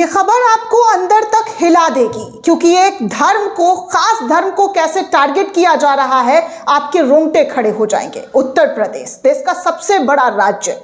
ये खबर आपको अंदर तक हिला देगी, क्योंकि एक धर्म को, खास धर्म को कैसे टारगेट किया जा रहा है, आपके रोंगटे खड़े हो जाएंगे। उत्तर प्रदेश देश का सबसे बड़ा राज्य,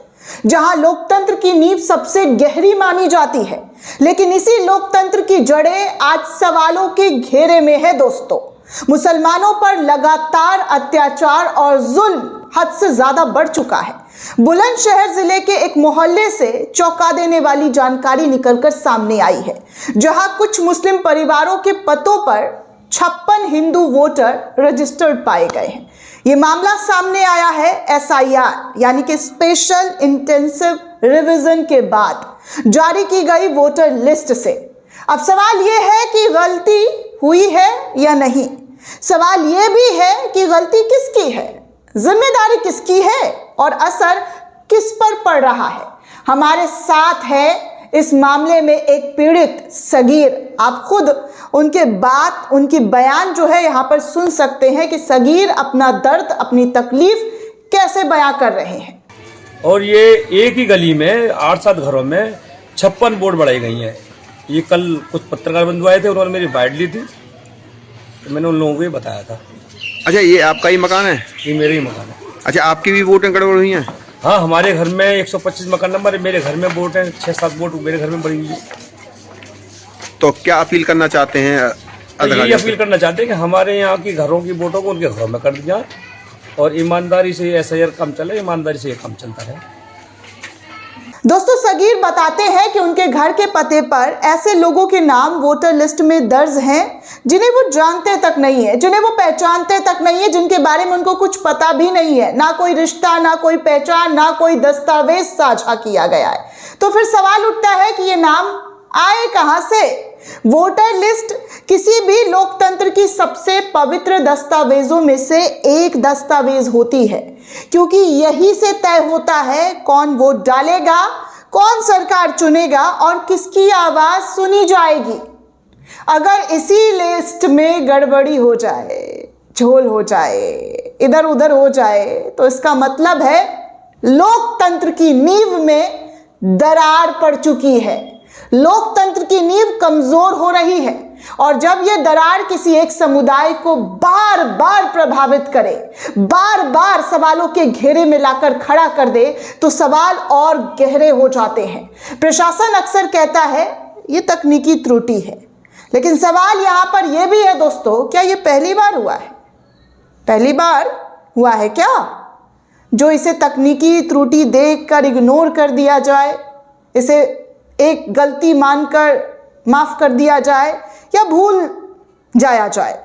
जहां लोकतंत्र की नींव सबसे गहरी मानी जाती है, लेकिन इसी लोकतंत्र की जड़ें आज सवालों के घेरे में है दोस्तों। मुसलमानों पर लगातार अत्याचार और जुल्म हद से ज्यादा बढ़ चुका है। बुलंदशहर जिले के एक मोहल्ले से चौंका देने वाली जानकारी निकलकर सामने आई है, जहां कुछ मुस्लिम परिवारों के पतों पर 56 हिंदू वोटर रजिस्टर्ड पाए गए हैं। ये मामला सामने आया है SIR यानी कि स्पेशल इंटेंसिव रिवीजन के बाद जारी की गई वोटर लिस्ट से। अब सवाल ये है कि गलती हुई है या नहीं। सवाल ये भी है कि गलती किसकी है, जिम्मेदारी किसकी है और असर किस पर पड़ रहा है। हमारे साथ है इस मामले में एक पीड़ित सगीर। आप खुद उनकी बयान जो है यहाँ पर सुन सकते हैं कि सगीर अपना दर्द, अपनी तकलीफ कैसे बयां कर रहे हैं। और ये एक ही गली में 8-7 घरों में 56 बोर्ड बढ़ाई गई हैं। ये कल कुछ पत्रकार बंधु आए थे, उन्होंने मेरी बाइट ली थी, तो मैंने उन लोगों को ये बताया था। अच्छा, ये आपका ही मकान है? ये मेरा ही मकान है। अच्छा, आपकी भी वोटें गड़बड़ हुई हैं? हाँ, हमारे घर में 125 मकान नंबर है, मेरे घर में वोट हैं 6-7 वोट मेरे घर में पड़ी हुई है। तो क्या अपील करना चाहते हैं? तो यही अपील करना चाहते हैं कि हमारे यहाँ की घरों की वोटों को उनके घरों में कर दिया और ईमानदारी से SIR काम चले, ईमानदारी से ये काम चलता रहे। दोस्तों, सगीर बताते हैं कि उनके घर के पते पर ऐसे लोगों के नाम वोटर लिस्ट में दर्ज हैं जिन्हें वो जानते तक नहीं है, जिन्हें वो पहचानते तक नहीं है, जिनके बारे में उनको कुछ पता भी नहीं है, ना कोई रिश्ता, ना कोई पहचान, ना कोई दस्तावेज साझा किया गया है। तो फिर सवाल उठता है कि ये नाम आए कहां से। वोटर लिस्ट किसी भी लोकतंत्र की सबसे पवित्र दस्तावेजों में से एक दस्तावेज होती है, क्योंकि यही से तय होता है कौन वोट डालेगा, कौन सरकार चुनेगा और किसकी आवाज सुनी जाएगी। अगर इसी लिस्ट में गड़बड़ी हो जाए, झोल हो जाए, इधर उधर हो जाए, तो इसका मतलब है लोकतंत्र की नींव में दरार पड़ चुकी है, लोकतंत्र की नींव कमजोर हो रही है। और जब यह दरार किसी एक समुदाय को बार बार प्रभावित करे, बार बार सवालों के घेरे में लाकर खड़ा कर दे, तो सवाल और गहरे हो जाते हैं। प्रशासन अक्सर कहता है यह तकनीकी त्रुटि है, लेकिन सवाल यहां पर यह भी है दोस्तों, क्या यह पहली बार हुआ है? पहली बार हुआ है क्या जो इसे तकनीकी त्रुटि देखकर इग्नोर कर दिया जाए, इसे एक गलती मानकर माफ कर दिया जाए या भूल जाया जाए।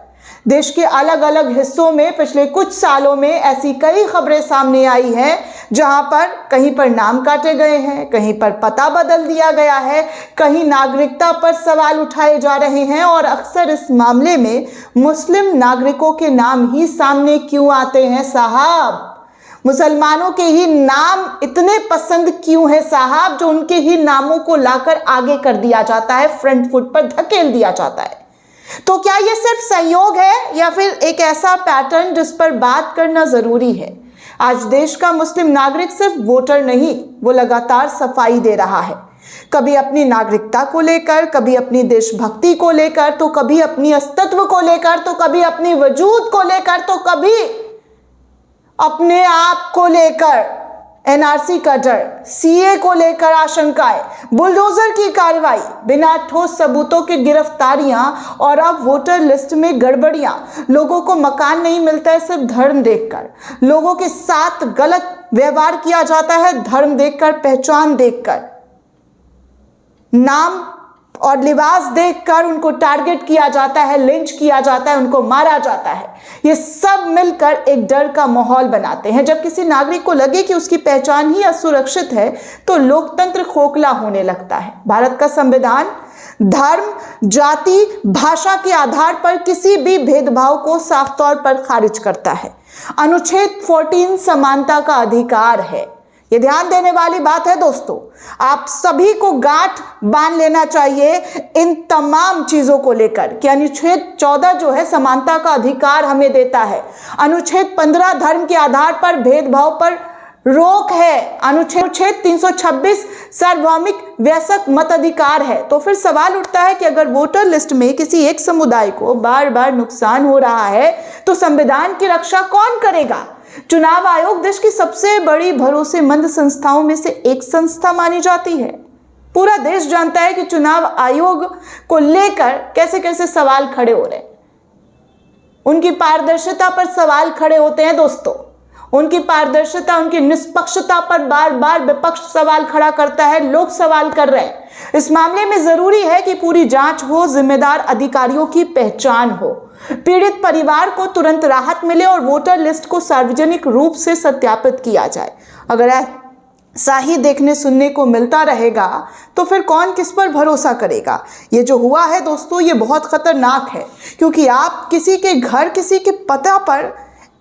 देश के अलग अलग हिस्सों में पिछले कुछ सालों में ऐसी कई खबरें सामने आई हैं, जहां पर कहीं पर नाम काटे गए हैं, कहीं पर पता बदल दिया गया है, कहीं नागरिकता पर सवाल उठाए जा रहे हैं। और अक्सर इस मामले में मुस्लिम नागरिकों के नाम ही सामने क्यों आते हैं साहब? मुसलमानों के ही नाम इतने पसंद क्यों है साहब, जो उनके ही नामों को लाकर आगे कर दिया जाता है, फ्रंट फुट पर धकेल दिया जाता है? तो क्या यह सिर्फ संयोग है या फिर एक ऐसा पैटर्न जिस पर बात करना जरूरी है? आज देश का मुस्लिम नागरिक सिर्फ वोटर नहीं, वो लगातार सफाई दे रहा है, कभी अपनी नागरिकता को लेकर, कभी अपनी देशभक्ति को लेकर, तो कभी अपनी अस्तित्व को लेकर, तो कभी अपनी वजूद को लेकर, तो कभी अपने आप को लेकर। NRC का डर, CA को लेकर आशंकाएं, बुलडोजर की कार्रवाई, बिना ठोस सबूतों की गिरफ्तारियां और अब वोटर लिस्ट में गड़बड़ियां। लोगों को मकान नहीं मिलता है सिर्फ धर्म देखकर, लोगों के साथ गलत व्यवहार किया जाता है धर्म देखकर, पहचान देखकर, नाम और लिबास देखकर उनको टारगेट किया जाता है, लिंच किया जाता है, उनको मारा जाता है। ये सब मिलकर एक डर का माहौल बनाते हैं। जब किसी नागरिक को लगे कि उसकी पहचान ही असुरक्षित है, तो लोकतंत्र खोखला होने लगता है। भारत का संविधान धर्म, जाति, भाषा के आधार पर किसी भी भेदभाव को साफ तौर पर खारिज करता है। अनुच्छेद 14 समानता का अधिकार है। ये ध्यान देने वाली बात है दोस्तों। आप सभी को गांठ बांध लेना चाहिए इन तमाम चीजों को लेकर कि अनुच्छेद 14 जो है समानता का अधिकार हमें देता है। अनुच्छेद 15 धर्म के आधार पर भेदभाव पर रोक है, अनुच्छेद 326 सार्वभौमिक वयस्क मताधिकार है। तो फिर सवाल उठता है कि अगर वोटर लिस्ट में किसी एक समुदाय को बार बार नुकसान हो रहा है तो संविधान की रक्षा कौन करेगा? चुनाव आयोग देश की सबसे बड़ी भरोसेमंद संस्थाओं में से एक संस्था मानी जाती है। पूरा देश जानता है कि चुनाव आयोग को लेकर कैसे कैसे सवाल खड़े हो रहे हैं। उनकी पारदर्शिता पर सवाल खड़े होते हैं दोस्तों। उनकी पारदर्शिता, उनकी निष्पक्षता पर बार बार विपक्ष सवाल खड़ा करता है, लोग सवाल कर रहे हैं। इस मामले में जरूरी है कि पूरी जांच हो, जिम्मेदार अधिकारियों की पहचान हो, पीड़ित परिवार को तुरंत राहत मिले और वोटर लिस्ट को सार्वजनिक रूप से सत्यापित किया जाए। अगर ऐसा ही देखने सुनने को मिलता रहेगा तो फिर कौन किस पर भरोसा करेगा? ये जो हुआ है दोस्तों, ये बहुत खतरनाक है, क्योंकि आप किसी के घर, किसी के पता पर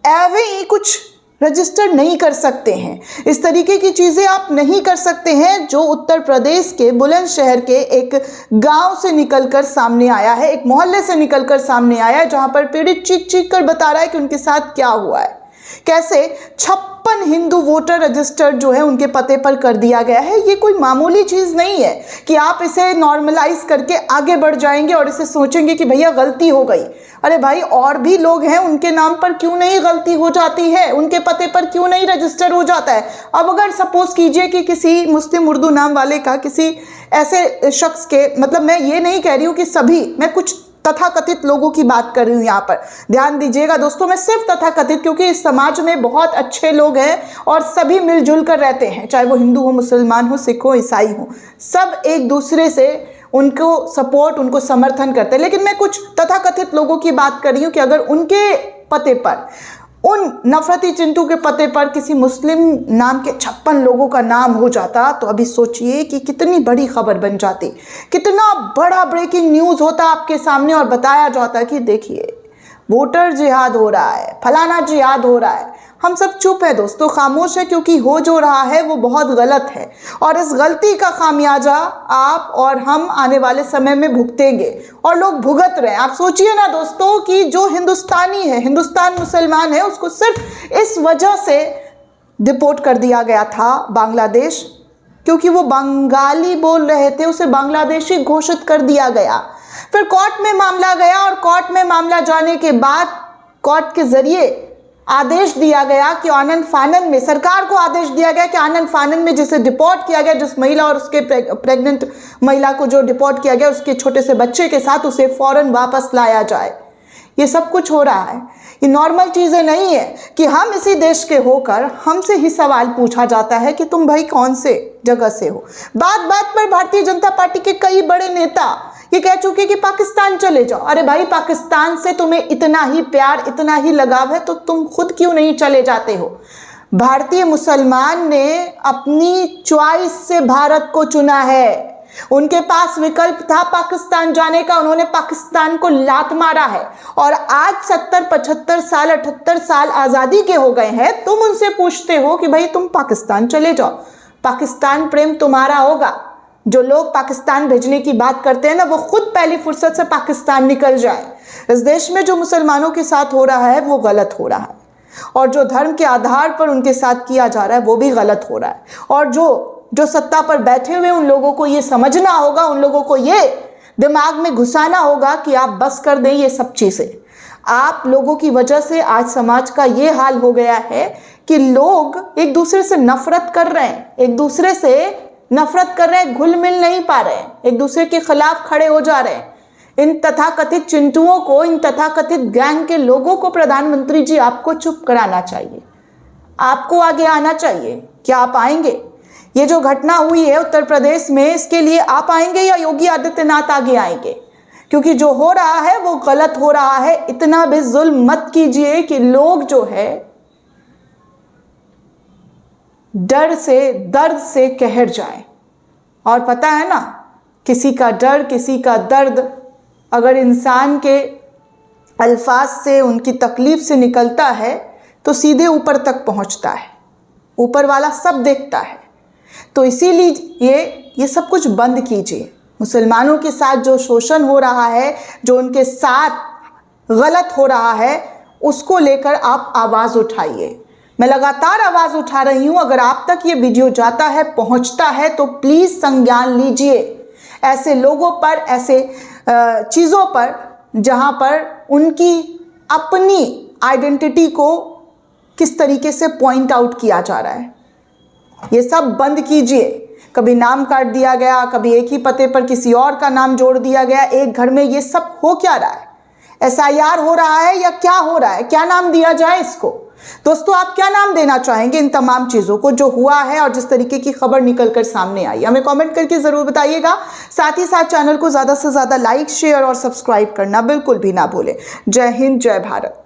ऐवे ही कुछ रजिस्टर नहीं कर सकते हैं। इस तरीके की चीज़ें आप नहीं कर सकते हैं जो उत्तर प्रदेश के बुलंदशहर के एक गांव से निकलकर सामने आया है, एक मोहल्ले से निकलकर सामने आया है, जहां पर पीड़ित चीख चीख कर बता रहा है कि उनके साथ क्या हुआ है, कैसे 56 हिंदू वोटर रजिस्टर जो है उनके पते पर कर दिया गया है। ये कोई मामूली चीज़ नहीं है कि आप इसे नॉर्मलाइज करके आगे बढ़ जाएंगे और इसे सोचेंगे कि भैया गलती हो गई। अरे भाई, और भी लोग हैं, उनके नाम पर क्यों नहीं गलती हो जाती है? उनके पते पर क्यों नहीं रजिस्टर हो जाता है? अब अगर सपोज कीजिए कि किसी मुस्लिम उर्दू नाम वाले का, किसी ऐसे शख्स के, मतलब मैं ये नहीं कह रही हूँ कि सभी, मैं कुछ तथाकथित लोगों की बात कर रही हूँ यहाँ पर, ध्यान दीजिएगा दोस्तों, मैं सिर्फ तथाकथित, क्योंकि इस समाज में बहुत अच्छे लोग हैं और सभी मिलजुल कर रहते हैं, चाहे वो हिंदू हो, मुसलमान हो, सिख हो, ईसाई हो, सब एक दूसरे से उनको सपोर्ट, उनको समर्थन करते हैं। लेकिन मैं कुछ तथाकथित लोगों की बात कर रही हूँ कि अगर उनके पते पर, उन नफरती चिंटू के पते पर किसी मुस्लिम नाम के 56 लोगों का नाम हो जाता तो अभी सोचिए कि कितनी बड़ी खबर बन जाती, कितना बड़ा ब्रेकिंग न्यूज़ होता आपके सामने और बताया जाता कि देखिए वोटर जिहाद हो रहा है, फलाना जिहाद हो रहा है। हम सब चुप है दोस्तों, खामोश है, क्योंकि हो जो रहा है वो बहुत गलत है और इस गलती का खामियाजा आप और हम आने वाले समय में भुगतेंगे और लोग भुगत रहे हैं। आप सोचिए ना दोस्तों कि जो हिंदुस्तानी है, हिंदुस्तान मुसलमान है, उसको सिर्फ इस वजह से डिपोर्ट कर दिया गया था बांग्लादेश, क्योंकि वो बंगाली बोल रहे थे, उसे बांग्लादेशी घोषित कर दिया गया। फिर कोर्ट में मामला गया और कोर्ट में मामला जाने के बाद कोर्ट के जरिए आदेश दिया गया कि आनन फानन में, सरकार को आदेश दिया गया कि आनन फानन में जिसे डिपोर्ट किया गया, जिस महिला और उसके प्रेग्नेंट महिला को जो डिपोर्ट किया गया, उसके छोटे से बच्चे के साथ उसे फौरन वापस लाया जाए। ये सब कुछ हो रहा है। ये नॉर्मल चीज़ें नहीं है कि हम इसी देश के होकर हमसे ही सवाल पूछा जाता है कि तुम भाई कौन से जगह से हो। बात बात पर भारतीय जनता पार्टी के कई बड़े नेता ये कह चुके कि पाकिस्तान चले जाओ। अरे भाई, पाकिस्तान से तुम्हें इतना ही प्यार, इतना ही लगाव है तो तुम खुद क्यों नहीं चले जाते हो? भारतीय मुसलमान ने अपनी चॉइस से भारत को चुना है। उनके पास विकल्प था पाकिस्तान जाने का, उन्होंने पाकिस्तान को लात मारा है और आज 70, 75 साल, 78 साल आज़ादी के हो गए हैं। तुम उनसे पूछते हो कि भाई तुम पाकिस्तान चले जाओ, पाकिस्तान प्रेम तुम्हारा होगा। जो लोग पाकिस्तान भेजने की बात करते हैं ना, वो खुद पहली फुर्सत से पाकिस्तान निकल जाए। इस देश में जो मुसलमानों के साथ हो रहा है वो गलत हो रहा है और जो धर्म के आधार पर उनके साथ किया जा रहा है वो भी गलत हो रहा है। और जो सत्ता पर बैठे हुए उन लोगों को ये समझना होगा, उन लोगों को ये दिमाग में घुसाना होगा कि आप बस कर दें ये सब चीज़ें। आप लोगों की वजह से आज समाज का ये हाल हो गया है कि लोग एक दूसरे से नफरत कर रहे हैं, एक दूसरे से नफरत कर रहे हैं, घुल मिल नहीं पा रहे हैं, एक दूसरे के खिलाफ खड़े हो जा रहे हैं। इन तथाकथित चिंटुओं को, इन तथाकथित गैंग के लोगों को प्रधानमंत्री जी आपको चुप कराना चाहिए, आपको आगे आना चाहिए। क्या आप आएंगे? ये जो घटना हुई है उत्तर प्रदेश में, इसके लिए आप आएंगे या योगी आदित्यनाथ आगे आएंगे? क्योंकि जो हो रहा है वो गलत हो रहा है। इतना भी जुल्म मत कीजिए कि लोग जो है डर से, दर्द से कहर जाए। और पता है ना, किसी का डर, किसी का दर्द अगर इंसान के अल्फाज से, उनकी तकलीफ से निकलता है तो सीधे ऊपर तक पहुंचता है। ऊपर वाला सब देखता है। तो इसीलिए ये सब कुछ बंद कीजिए। मुसलमानों के साथ जो शोषण हो रहा है, जो उनके साथ गलत हो रहा है, उसको लेकर आप आवाज़ उठाइए। मैं लगातार आवाज उठा रही हूं, अगर आप तक ये वीडियो जाता है, पहुंचता है, तो प्लीज संज्ञान लीजिए ऐसे लोगों पर, ऐसे चीजों पर जहां पर उनकी अपनी आइडेंटिटी को किस तरीके से पॉइंट आउट किया जा रहा है। ये सब बंद कीजिए। कभी नाम काट दिया गया, कभी एक ही पते पर किसी और का नाम जोड़ दिया गया, एक घर में ये सब हो क्या रहा है? SIR हो रहा है या क्या हो रहा है? क्या नाम दिया जाए इसको? दोस्तों, आप क्या नाम देना चाहेंगे इन तमाम चीजों को जो हुआ है और जिस तरीके की खबर निकलकर सामने आई? हमें कमेंट करके जरूर बताइएगा। साथ ही साथ चैनल को ज्यादा से ज्यादा लाइक, शेयर और सब्सक्राइब करना बिल्कुल भी ना भूलें। जय हिंद, जय भारत।